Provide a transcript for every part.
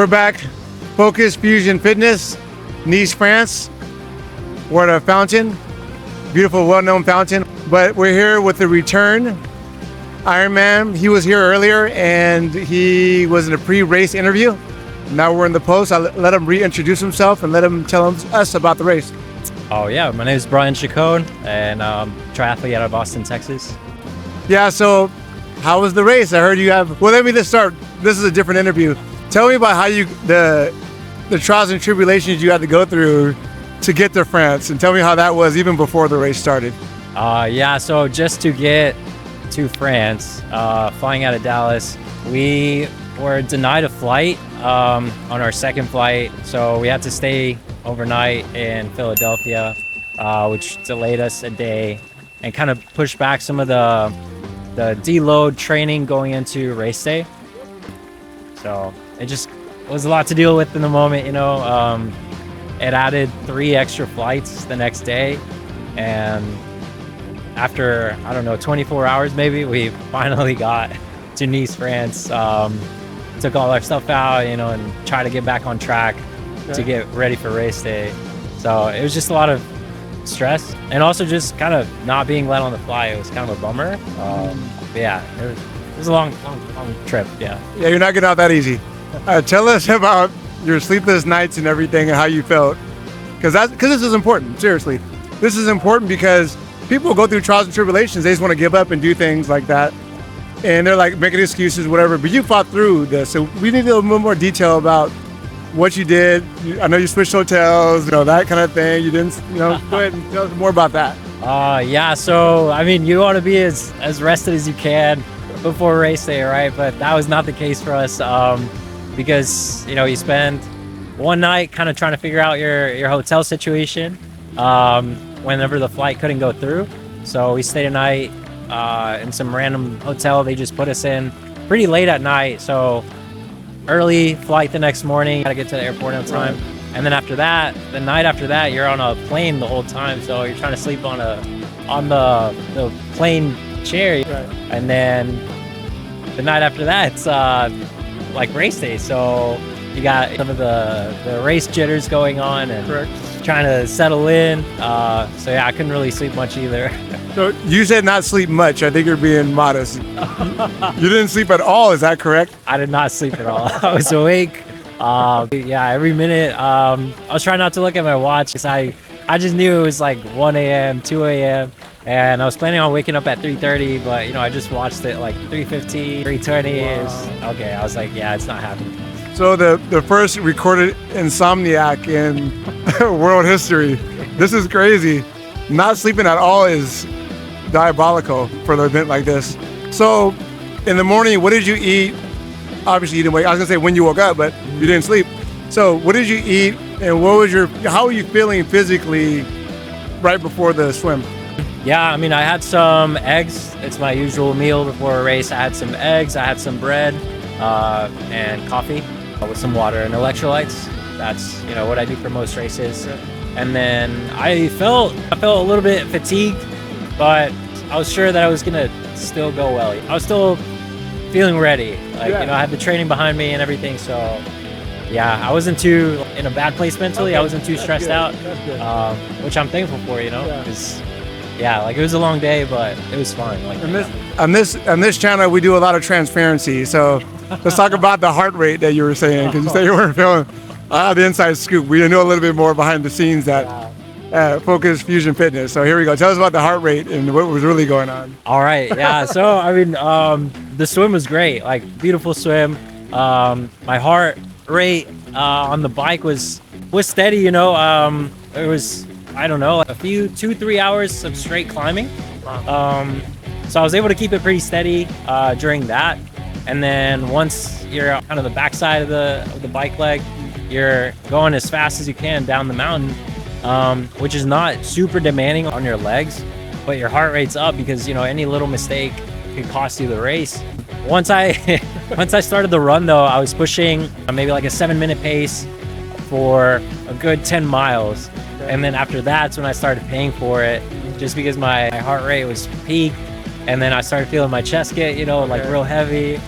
We're back. Focus Fusion Fitness, Nice, France. We're at a fountain, beautiful, well-known fountain. But we're here with the return Ironman. He was here earlier and he was in a pre-race interview. Now we're in the post. I'll let him reintroduce himself and let him tell us about the race. Oh yeah, my name is Bryan Chacon and triathlete out of Austin, Texas. Yeah, so how was the race? I heard you have, well, let's start. This is a different interview. Tell me about how the trials and tribulations you had to go through to get to France, and tell me how that was even before the race started. Yeah, so just to get to France, flying out of Dallas, we were denied a flight on our second flight, so we had to stay overnight in Philadelphia, which delayed us a day and kind of pushed back some of the deload training going into race day. So it just was a lot to deal with in the moment, you know. It added 3 extra flights the next day, and after, I don't know, 24 hours maybe, we finally got to Nice, France. Took all our stuff out, you know, and tried to get back on track to get ready for race day. So it was just a lot of stress, and also just kind of not being let on the fly. It was kind of a bummer. But yeah, it was a long trip. Yeah, you're not getting out that easy. Tell us about your sleepless nights and everything and how you felt, because this is important. Seriously, this is important because people go through trials and tribulations. They just want to give up and do things like that, and they're like making excuses, whatever. But you fought through this, so we need a little bit more detail about what you did. I know you switched hotels, you know, that kind of thing. You didn't, you know. Go ahead and tell us more about that. Yeah. So I mean, you want to be as rested as you can before race day, right? But that was not the case for us. Because, you know, you spend one night kind of trying to figure out your hotel situation whenever the flight couldn't go through. So we stayed a night in some random hotel they just put us in pretty late at night. So early flight the next morning, gotta get to the airport on time. And then after that, the night after that, you're on a plane the whole time. So you're trying to sleep on the plane chair. Right. And then the night after that, it's like race day, so you got some of the race jitters going on and trying to settle in. So yeah, I couldn't really sleep much either. So you said not sleep much. I think you're being modest. You didn't sleep at all, is that correct? I did not sleep at all. I was awake. Yeah, every minute. I was trying not to look at my watch because I just knew it was like 1 a.m., 2 a.m. And I was planning on waking up at 3:30, but you know, I just watched it like 3:15, 3:20. Wow. Okay, I was like, yeah, it's not happening. So the first recorded insomniac in world history. This is crazy. Not sleeping at all is diabolical for an event like this. So in the morning, what did you eat? Obviously you didn't wake. I was gonna say when you woke up, but you didn't sleep. So what did you eat, and how were you feeling physically right before the swim? Yeah, I mean, I had some eggs. It's my usual meal before a race. I had some eggs, I had some bread, and coffee with some water and electrolytes. That's, you know, what I do for most races. And then I felt a little bit fatigued, but I was sure that I was gonna still go well. I was still feeling ready. Like, you know, I had the training behind me and everything, so yeah, I wasn't too in a bad place mentally. Okay. I wasn't too stressed out, which I'm thankful for, you know, because yeah, like it was a long day, but it was fun. Like on this channel, we do a lot of transparency. So let's talk about the heart rate that you were saying, because you said you weren't feeling. I have the inside scoop. We know a little bit more behind the scenes that Focus Fusion Fitness. So here we go. Tell us about the heart rate and what was really going on. All right. Yeah. So I mean, the swim was great. Like beautiful swim. My heart rate on the bike was steady. You know, it was, I don't know, a few 2-3 hours of straight climbing. So I was able to keep it pretty steady during that. And then once you're kind of the backside of the bike leg, you're going as fast as you can down the mountain, which is not super demanding on your legs, but your heart rate's up because, you know, any little mistake could cost you the race. Once I started the run though, I was pushing maybe like a 7-minute pace for a good 10 miles. And then after that's when I started paying for it, just because my heart rate was peaked. And then I started feeling my chest get, you know, like real heavy.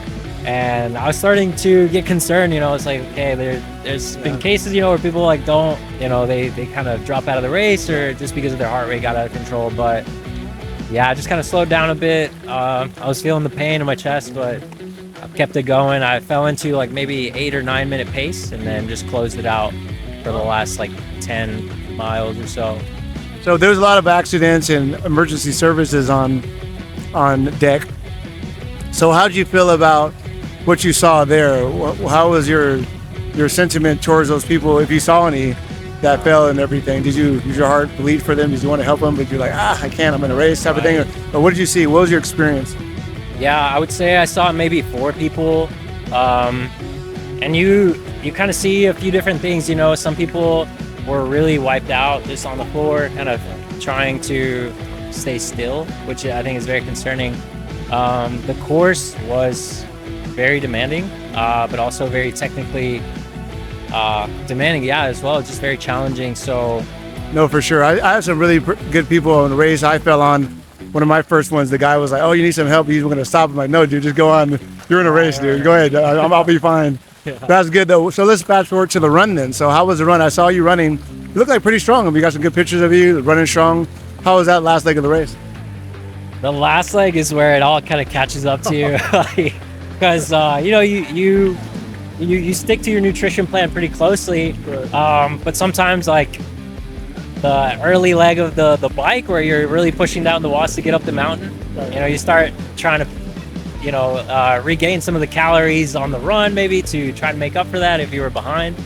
And I was starting to get concerned, it's like, okay, there's been cases, where people like don't, they kind of drop out of the race or just because of their heart rate got out of control. But yeah, I just kind of slowed down a bit. I was feeling the pain in my chest, but I kept it going. I fell into like maybe 8 or 9 minute pace and then just closed it out for the last like 10 miles or so. So there's a lot of accidents and emergency services on deck. So how did you feel about what you saw there? How was your sentiment towards those people, if you saw any that fell and everything? Did your heart bleed for them? Did you want to help them, but you're like, I can't, I'm in a race type of thing? Or what did you see? What was your experience? Yeah, I would say I saw maybe 4 people. And you kind of see a few different things, some people were really wiped out just on the floor, kind of trying to stay still, which I think is very concerning. The course was very demanding, but also very technically demanding, as well, just very challenging. So no, for sure. I have some really good people on the race. I fell on one of my first ones. The guy was like, oh, you need some help, he's going to stop. I'm like, no, dude, just go on, you're in a race, dude, go ahead, I'll be fine. That's good though. So let's fast forward to the run then. So how was the run? I saw you running. You look like pretty strong. We got some good pictures of you running strong. How was that last leg of the race? The last leg is where it all kind of catches up to you, because you stick to your nutrition plan pretty closely, but sometimes like the early leg of the bike where you're really pushing down the watts to get up the mountain, you start trying to regain some of the calories on the run, maybe to try to make up for that if you were behind,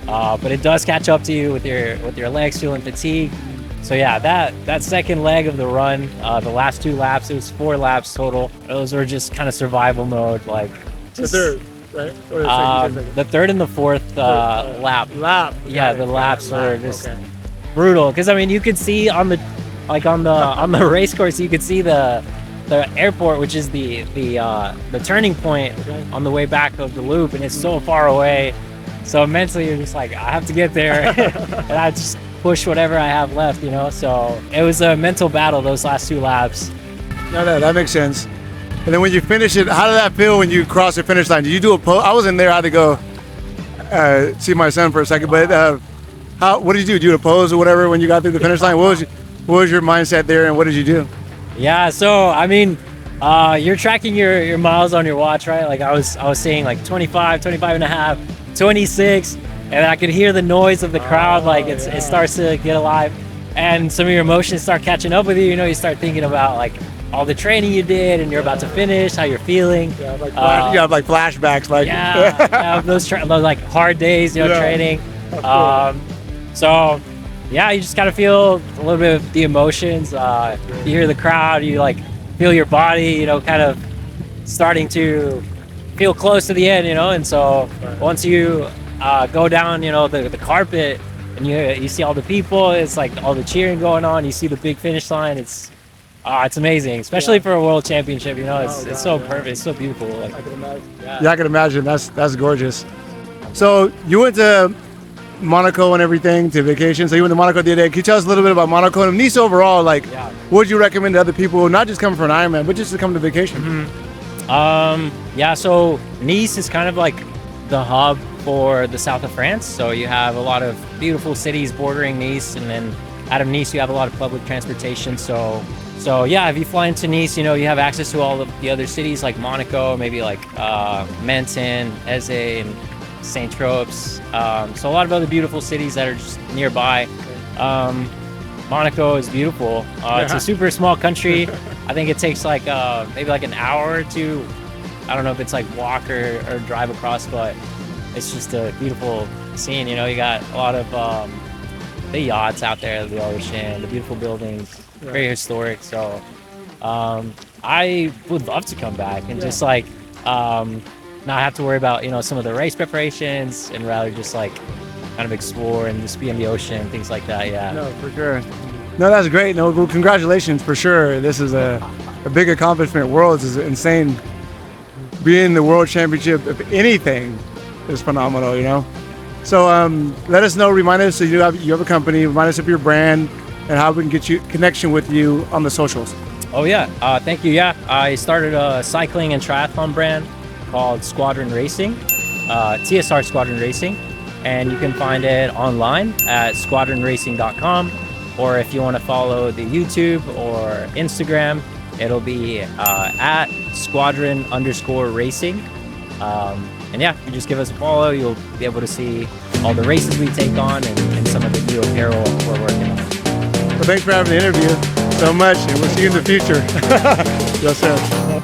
but it does catch up to you with your legs feeling fatigued. So yeah, that second leg of the run, the last 2 laps, it was 4 laps total. Those were just kind of survival mode, like the third, right? Or the third and the fourth lap. Yeah, the laps were just brutal, because I mean you could see on the race course, you could see the airport, which is the turning point on the way back of the loop, and it's so far away. So mentally you're just like, I have to get there, and I just push whatever I have left, So it was a mental battle those last 2 laps. No, that makes sense. And then when you finish it, how did that feel when you crossed the finish line? Did you do a pose? I wasn't there. I had to go see my son for a second. But what did you do? Did you do a pose or whatever when you got through the finish line? What was your mindset there, and what did you do? Yeah, so I mean, you're tracking your miles on your watch, right? Like I was seeing like 25 and a half, 26, and I could hear the noise of the crowd. Like it starts to get alive, and some of your emotions start catching up with you. You start thinking about like all the training you did, and you're about to finish, how you're feeling. Yeah, you have like flashbacks, like those like hard days, training. So yeah, you just kind of feel a little bit of the emotions. You hear the crowd, you like feel your body, kind of starting to feel close to the end, and so once you go down, the carpet, and you see all the people, it's like all the cheering going on. You see the big finish line. It's amazing, especially for a world championship. It's so perfect, it's so beautiful. Like, I can imagine. Yeah, I can imagine. That's gorgeous. So you went to Monaco and everything to vacation. So you went to Monaco the other day. Can you tell us a little bit about Monaco and Nice overall? Like, what would you recommend to other people, not just coming for an Ironman, but just to come to vacation? So Nice is kind of like the hub for the south of France. So you have a lot of beautiful cities bordering Nice, and then out of Nice you have a lot of public transportation. So yeah, if you fly into Nice, you have access to all of the other cities like Monaco, maybe like Menton, Eze, and Saint-Tropez. So a lot of other beautiful cities that are just nearby. Monaco is beautiful. It's a super small country. I think it takes like maybe like an hour to, I don't know if it's like walk or drive across, but it's just a beautiful scene. You got a lot of the yachts out there, the ocean, the beautiful buildings, very historic. So I would love to come back and just like not have to worry about some of the race preparations, and rather just like kind of explore and just be in the ocean, things like that. No, for sure. No, that's great. No, well, congratulations for sure. This is a big accomplishment. Worlds is insane. Being the World Championship, if anything, is phenomenal. So let us know. Remind us. So you have a company. Remind us of your brand and how we can get you connection with you on the socials. Oh yeah, thank you. Yeah, I started a cycling and triathlon brand called Squadron Racing, TSR Squadron Racing, and you can find it online at squadronracing.com, or if you want to follow the YouTube or Instagram, it'll be at squadron_racing. And yeah, you just give us a follow, you'll be able to see all the races we take on and some of the new apparel we're working on. Well, thanks for having the interview so much, and we'll see you in the future. Yes, sir.